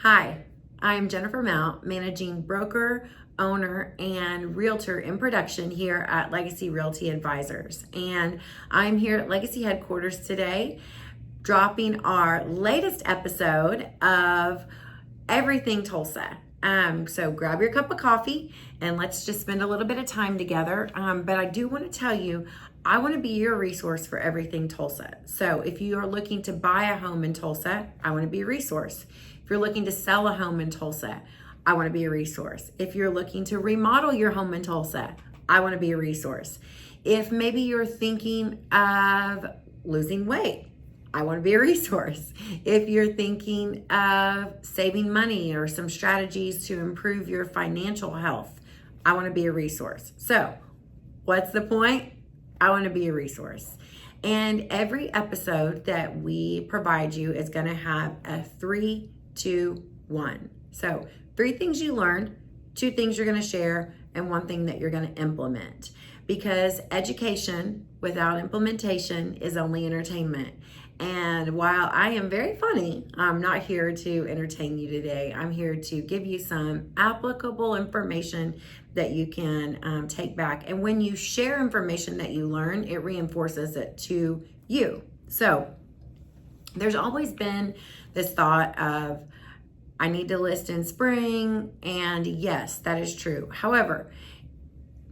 Hi, I'm Jennifer Mount, managing broker, owner, and realtor in production here at Legacy Realty Advisors. And I'm here at Legacy headquarters today, dropping our latest episode of Everything Tulsa. So grab your cup of coffee and let's just spend a little bit of time together. But I do want to tell you, I want to be your resource for everything Tulsa. So if you are looking to buy a home in Tulsa, I want to be a resource. If you're looking to sell a home in Tulsa, I want to be a resource. If you're looking to remodel your home in Tulsa, I want to be a resource. If maybe you're thinking of losing weight, I want to be a resource. If you're thinking of saving money or some strategies to improve your financial health, I want to be a resource. So, what's the point? I want to be a resource. And every episode that we provide you is going to have a 3, 2, 1. So 3 things you learned, 2 things you're going to share, and 1 thing that you're going to implement. Because education without implementation is only entertainment. And while I am very funny, I'm not here to entertain you today. I'm here to give you some applicable information that you can take back. And when you share information that you learn, it reinforces it to you. So there's always been this thought of, I need to list in spring, and yes, that is true. However,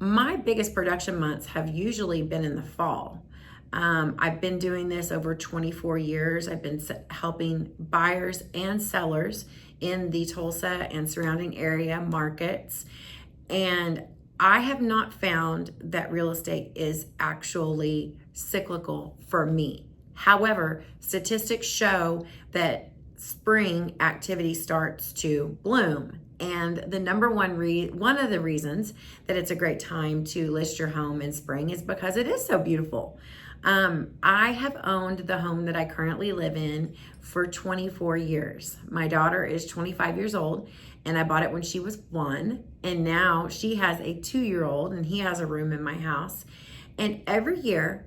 my biggest production months have usually been in the fall. I've been doing this over 24 years. I've been helping buyers and sellers in the Tulsa and surrounding area markets. And I have not found that real estate is actually cyclical for me. However, statistics show that spring activity starts to bloom. And the number one of the reasons that it's a great time to list your home in spring is because it is so beautiful. I have owned the home that I currently live in for 24 years. My daughter is 25 years old, and I bought it when she was 1, and now she has a 2-year-old, and he has a room in my house. And every year,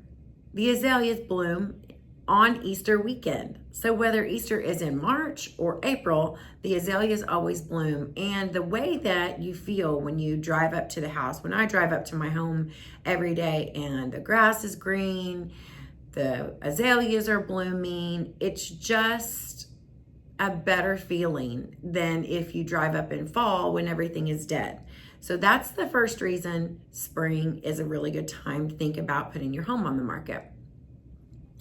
the azaleas bloom on Easter weekend. So whether Easter is in March or April, the azaleas always bloom. And the way that you feel when you drive up to the house, when I drive up to my home every day and the grass is green, the azaleas are blooming, it's just a better feeling than if you drive up in fall when everything is dead. So that's the first reason spring is a really good time to think about putting your home on the market.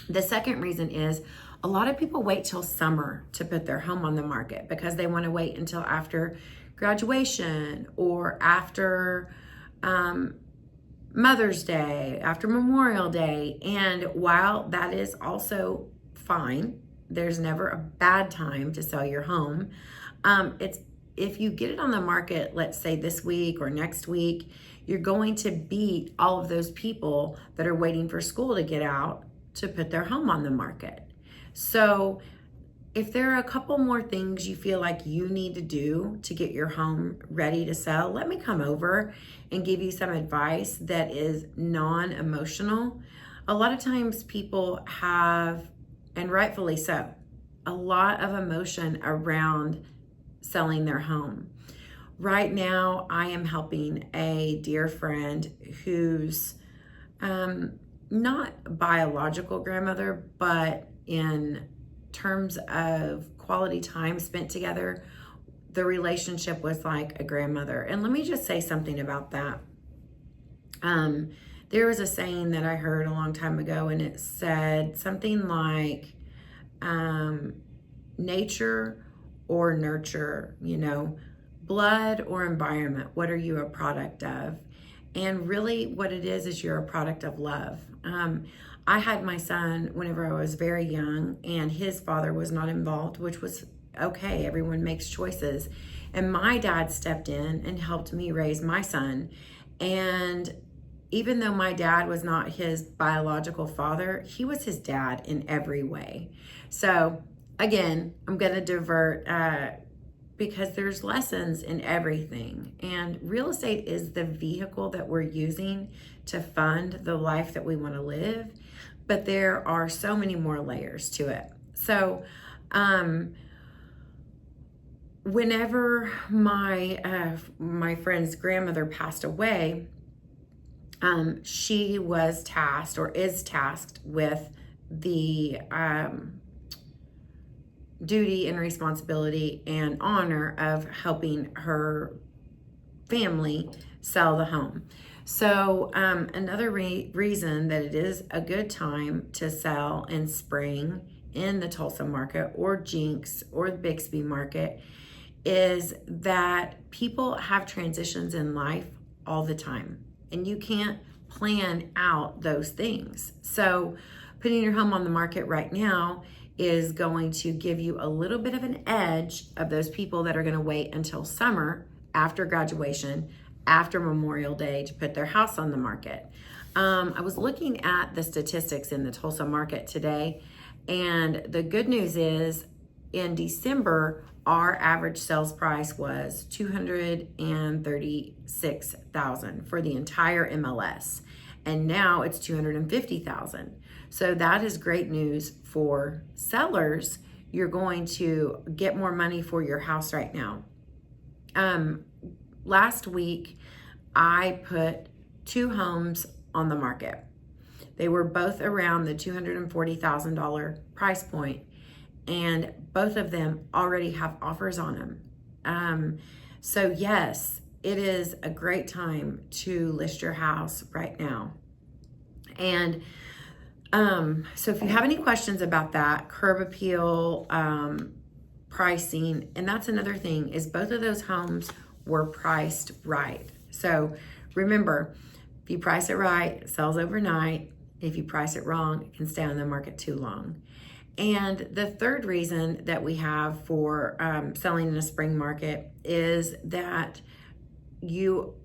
The second reason is a lot of people wait till summer to put their home on the market because they want to wait until after graduation or after Mother's Day, after Memorial Day. And while that is also fine, there's never a bad time to sell your home. If you get it on the market, let's say this week or next week, you're going to beat all of those people that are waiting for school to get out to put their home on the market. So if there are a couple more things you feel like you need to do to get your home ready to sell, let me come over and give you some advice that is non-emotional. A lot of times people have, and rightfully so, a lot of emotion around selling their home. Right now, I am helping a dear friend who's not biological grandmother, but in terms of quality time spent together, the relationship was like a grandmother. And let me just say something about that. There was a saying that I heard a long time ago, and it said something like nature or nurture, blood or environment. What are you a product of? And really what it is you're a product of love. I had my son whenever I was very young, and his father was not involved, which was okay. Everyone makes choices. And my dad stepped in and helped me raise my son. And even though my dad was not his biological father, he was his dad in every way. So again, I'm going to divert because there's lessons in everything. And real estate is the vehicle that we're using to fund the life that we want to live. But there are so many more layers to it. So whenever my friend's grandmother passed away, she was tasked or is tasked with the duty and responsibility and honor of helping her family sell the home. So another reason that it is a good time to sell in spring in the Tulsa market or Jinx or the Bixby market is that people have transitions in life all the time, and you can't plan out those things. So putting your home on the market right now is going to give you a little bit of an edge of those people that are going to wait until summer after graduation, after Memorial Day to put their house on the market. I was looking at the statistics in the Tulsa market today, and the good news is in December, our average sales price was $236,000 for the entire MLS, and now it's $250,000. So that is great news for sellers. You're going to get more money for your house right now. Last week, I put 2 homes on the market. They were both around the $240,000 price point, and both of them already have offers on them. So yes, it is a great time to list your house right now. And so if you have any questions about that, curb appeal, pricing, and that's another thing, is both of those homes were priced right. So remember, if you price it right, it sells overnight. If you price it wrong, it can stay on the market too long. And the third reason that we have for selling in a spring market is that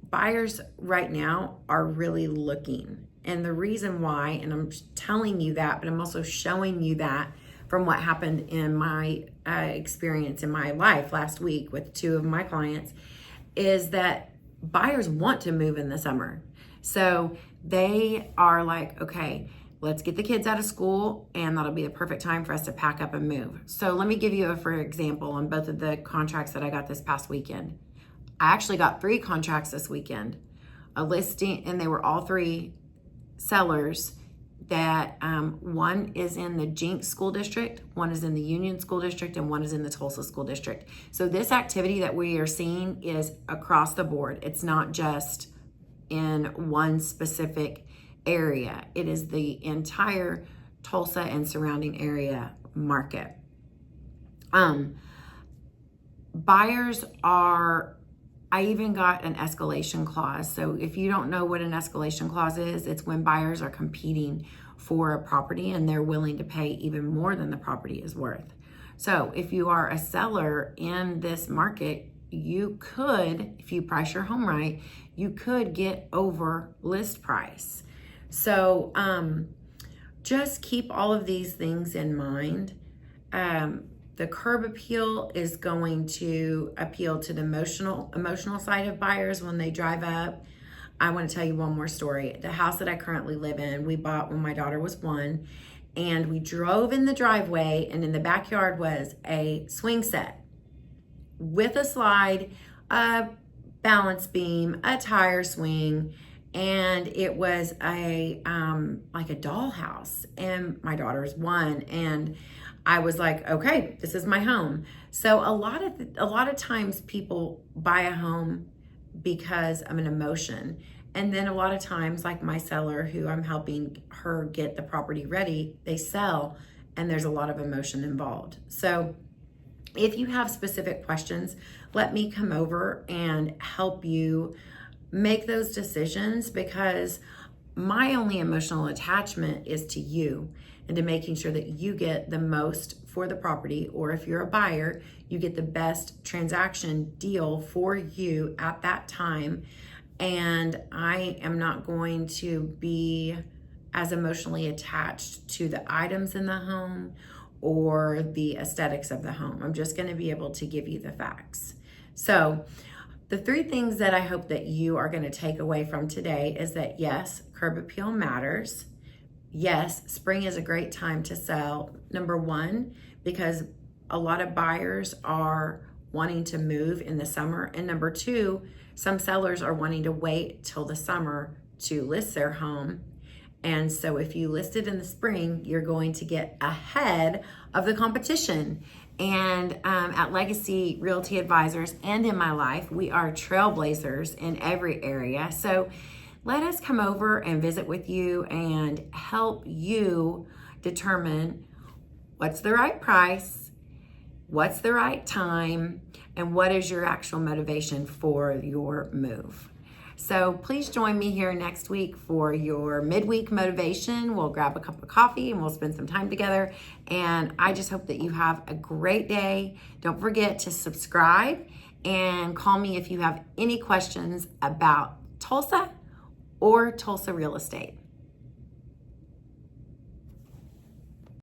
buyers right now are really looking. And the reason why, and I'm telling you that, but I'm also showing you that from what happened in my experience in my life last week with 2 of my clients, is that buyers want to move in the summer. So they are like, okay, let's get the kids out of school, and that'll be the perfect time for us to pack up and move. So let me give you for example on both of the contracts that I got this past weekend. I actually got 3 contracts this weekend, a listing, and they were all 3 sellers that one is in the Jinx school district, one is in the Union school district, and one is in the Tulsa school district. So this activity that we are seeing is across the board. It's not just in one specific area. It is the entire Tulsa and surrounding area market. Buyers are, I even got an escalation clause. So if you don't know what an escalation clause is, it's when buyers are competing for a property and they're willing to pay even more than the property is worth. So if you are a seller in this market, you could, if you price your home right, you could get over list price. So just keep all of these things in mind. The curb appeal is going to appeal to the emotional side of buyers when they drive up. I want to tell you one more story. The house that I currently live in, we bought when my daughter was 1, and we drove in the driveway, and in the backyard was a swing set with a slide, a balance beam, a tire swing, and it was a like a dollhouse. And my daughter's 1, and I was like, okay, this is my home. So a lot of times people buy a home because of an emotion. And then a lot of times, like my seller who I'm helping her get the property ready, they sell and there's a lot of emotion involved. So if you have specific questions, let me come over and help you make those decisions, because my only emotional attachment is to you and to making sure that you get the most for the property, or if you're a buyer, you get the best transaction deal for you at that time. And I am not going to be as emotionally attached to the items in the home or the aesthetics of the home. I'm just going to be able to give you the facts. So the 3 things that I hope that you are going to take away from today is that yes, curb appeal matters. Yes, spring is a great time to sell. Number 1, because a lot of buyers are wanting to move in the summer. And number two, some sellers are wanting to wait till the summer to list their home. And so if you list it in the spring, you're going to get ahead of the competition. And at Legacy Realty Advisors and in my life, we are trailblazers in every area. So let us come over and visit with you and help you determine what's the right price, what's the right time, and what is your actual motivation for your move. So please join me here next week for your midweek motivation. We'll grab a cup of coffee and we'll spend some time together. And I just hope that you have a great day. Don't forget to subscribe and call me if you have any questions about Tulsa or Tulsa real estate.